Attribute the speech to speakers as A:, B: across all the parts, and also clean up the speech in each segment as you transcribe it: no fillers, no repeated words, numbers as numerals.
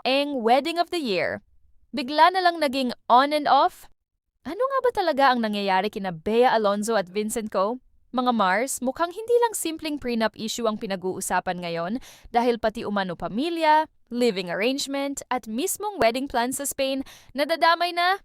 A: Ang wedding of the year. Bigla na lang naging on and off. Ano nga ba talaga ang nangyayari kina Bea Alonzo at Vincent Co? Mga Mars, mukhang hindi lang simpleng prenup issue ang pinag-uusapan ngayon dahil pati umano pamilya, living arrangement, at mismong wedding plan sa Spain nadadamay na.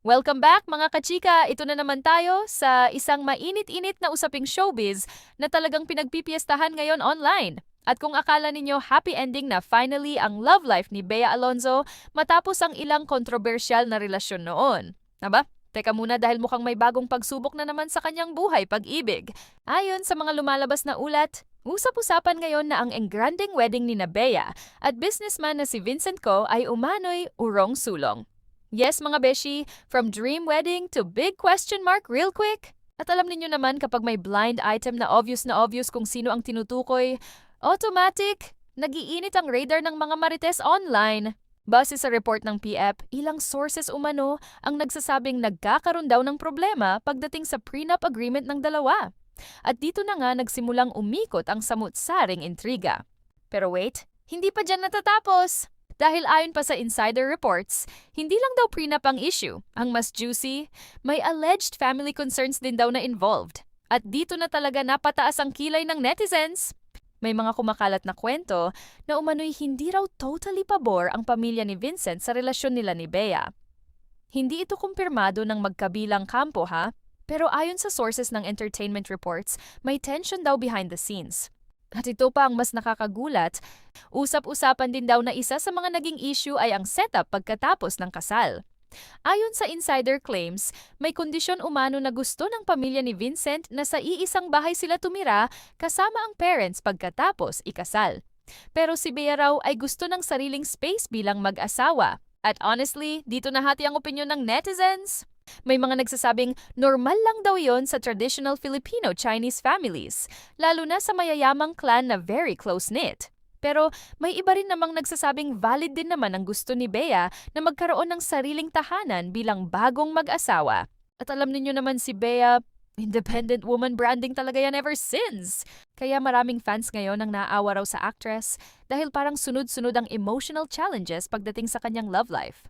A: Welcome back mga kachika! Ito na naman tayo sa isang mainit-init na usaping showbiz na talagang pinagpipiestahan ngayon online. At kung akala ninyo happy ending na finally ang love life ni Bea Alonzo matapos ang ilang kontrobersyal na relasyon noon. Aba, teka muna dahil mukhang may bagong pagsubok na naman sa kanyang buhay pag-ibig. Ayon sa mga lumalabas na ulat, usap-usapan ngayon na ang engranding wedding ni Bea at businessman na si Vincent Co ay umano'y urong-sulong. Yes mga beshi, from dream wedding to big question mark real quick. At alam niyo naman kapag may blind item na obvious kung sino ang tinutukoy, automatic, nagiinit ang radar ng mga marites online. Base sa report ng PF, ilang sources umano ang nagsasabing nagkakaroon daw ng problema pagdating sa prenup agreement ng dalawa. At dito na nga nagsimulang umikot ang samut-saring intriga. Pero wait, hindi pa dyan natatapos. Dahil ayon pa sa insider reports, hindi lang daw prenup ang issue. Ang mas juicy, may alleged family concerns din daw na involved. At dito na talaga napataas ang kilay ng netizens. May mga kumakalat na kwento na umano'y hindi raw totally pabor ang pamilya ni Vincent sa relasyon nila ni Bea. Hindi ito kumpirmado ng magkabilang kampo ha, pero ayon sa sources ng entertainment reports, may tension daw behind the scenes. At ito pa ang mas nakakagulat, usap-usapan din daw na isa sa mga naging issue ay ang setup pagkatapos ng kasal. Ayon sa insider claims, may kondisyon umano na gusto ng pamilya ni Vincent na sa iisang bahay sila tumira kasama ang parents pagkatapos ikasal. Pero si Bea raw ay gusto ng sariling space bilang mag-asawa. At honestly, dito nahati ang opinyon ng netizens. May mga nagsasabing normal lang daw yon sa traditional Filipino-Chinese families, lalo na sa mayayamang clan na very close-knit. Pero may iba rin namang nagsasabing valid din naman ang gusto ni Bea na magkaroon ng sariling tahanan bilang bagong mag-asawa. At alam ninyo naman si Bea, independent woman branding talaga yan ever since. Kaya maraming fans ngayon ang naaawa raw sa actress dahil parang sunod-sunod ang emotional challenges pagdating sa kanyang love life.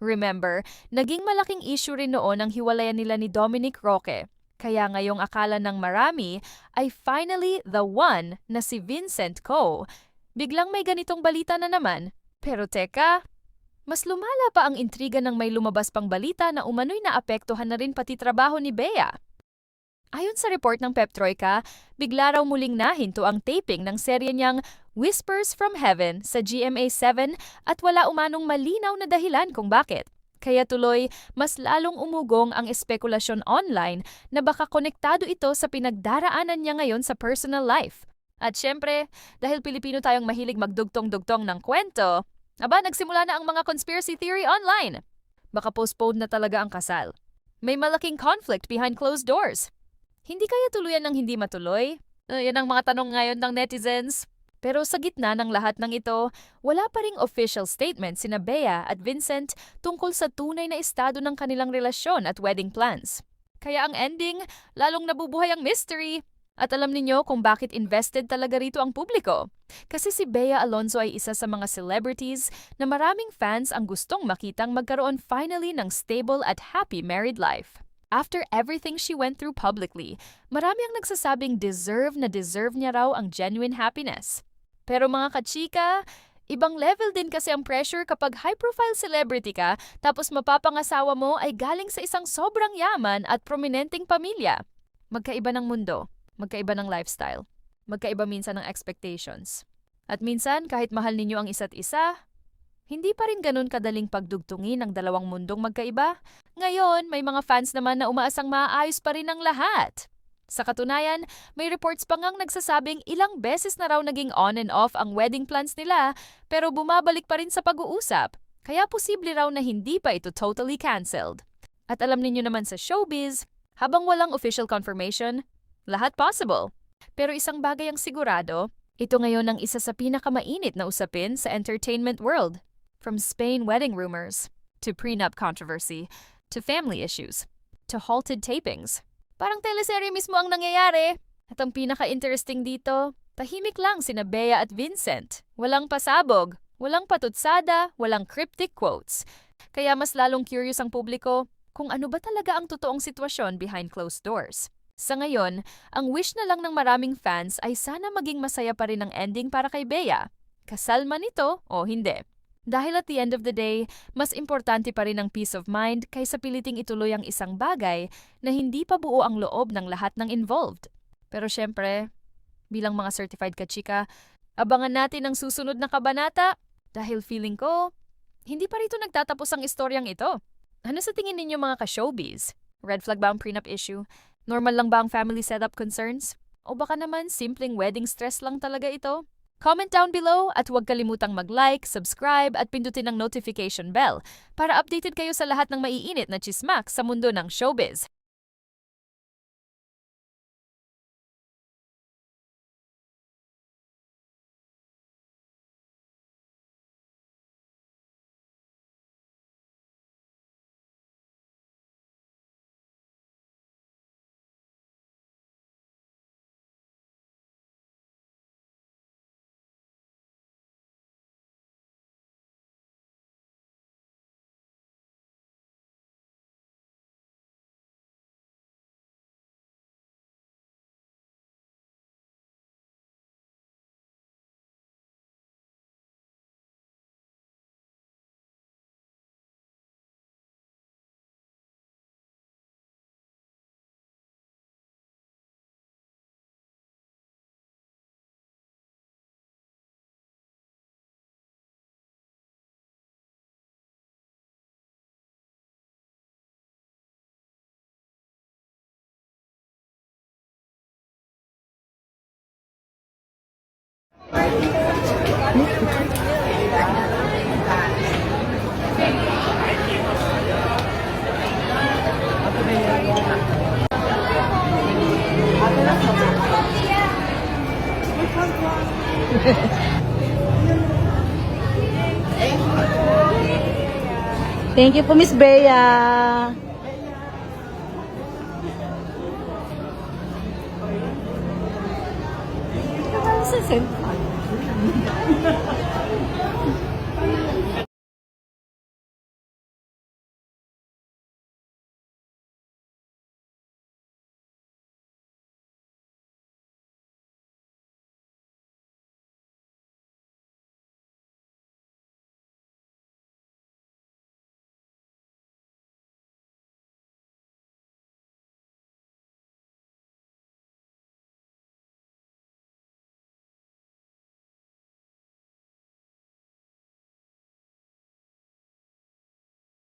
A: Remember, naging malaking issue rin noon ang hiwalayan nila ni Dominic Roque. Kaya ngayong akala ng marami ay finally the one na si Vincent Co. Biglang may ganitong balita na naman. Pero teka, mas lumala pa ang intriga ng may lumabas pang balita na umano'y naapektuhan na rin pati trabaho ni Bea. Ayon sa report ng Peptroika, bigla raw muling nahinto ang taping ng serye niyang Whispers from Heaven sa GMA7 at wala umanong malinaw na dahilan kung bakit. Kaya tuloy, mas lalong umugong ang espekulasyon online na baka konektado ito sa pinagdaraanan niya ngayon sa personal life. At syempre, dahil Pilipino tayong mahilig magdugtong-dugtong ng kwento, nagsimula na ang mga conspiracy theory online. Baka postponed na talaga ang kasal. May malaking conflict behind closed doors. Hindi kaya tuluyan ng hindi matuloy? Yan ang mga tanong ngayon ng netizens. Pero sa gitna ng lahat ng ito, wala pa ring official statement sina Bea at Vincent tungkol sa tunay na estado ng kanilang relasyon at wedding plans. Kaya ang ending, lalong nabubuhay ang mystery. At alam niyo kung bakit invested talaga rito ang publiko. Kasi si Bea Alonzo ay isa sa mga celebrities na maraming fans ang gustong makitang magkaroon finally ng stable at happy married life. After everything she went through publicly, marami ang nagsasabing deserve niya raw ang genuine happiness. Pero mga kachika, ibang level din kasi ang pressure kapag high-profile celebrity ka tapos mapapangasawa mo ay galing sa isang sobrang yaman at prominenteng pamilya. Magkaiba ng mundo. Magkaiba ng lifestyle. Magkaiba minsan ng expectations. At minsan, kahit mahal ninyo ang isa't isa, hindi pa rin ganun kadaling pagdugtungin ang dalawang mundong magkaiba. Ngayon, may mga fans naman na umaasang maayos pa rin ang lahat. Sa katunayan, may reports pa ngang nagsasabing ilang beses na raw naging on and off ang wedding plans nila pero bumabalik pa rin sa pag-uusap. Kaya posible raw na hindi pa ito totally cancelled. At alam ninyo naman sa showbiz, habang walang official confirmation, lahat possible. Pero isang bagay ang sigurado, ito ngayon ang isa sa pinakamainit na usapin sa entertainment world. From Spain wedding rumors, to prenup controversy, to family issues, to halted tapings. Parang teleserye mismo ang nangyayari. At ang pinaka-interesting dito, Tahimik lang sina Bea at Vincent. Walang pasabog, walang patutsada, walang cryptic quotes. Kaya mas lalong curious ang publiko kung ano ba talaga ang totoong sitwasyon behind closed doors. Sa ngayon, ang wish na lang ng maraming fans ay sana maging masaya pa rin ang ending para kay Bea. Kasal man ito o hindi. Dahil at the end of the day, mas importante pa rin ang peace of mind kaysa piliting ituloy ang isang bagay na hindi pa buo ang loob ng lahat ng involved. Pero syempre, bilang mga certified kachika, abangan natin ang susunod na kabanata dahil feeling ko, hindi pa rito nagtatapos ang istoryang ito. Ano sa tingin ninyo mga ka-showbiz? Red flag ba ang prenup issue? Normal lang ba ang family setup concerns? O baka naman simpleng wedding stress lang talaga ito? Comment down below at huwag kalimutang mag-like, subscribe at pindutin ang notification bell para updated kayo sa lahat ng maiinit na chismak sa mundo ng showbiz.
B: Thank you po, Miss Bea. Sa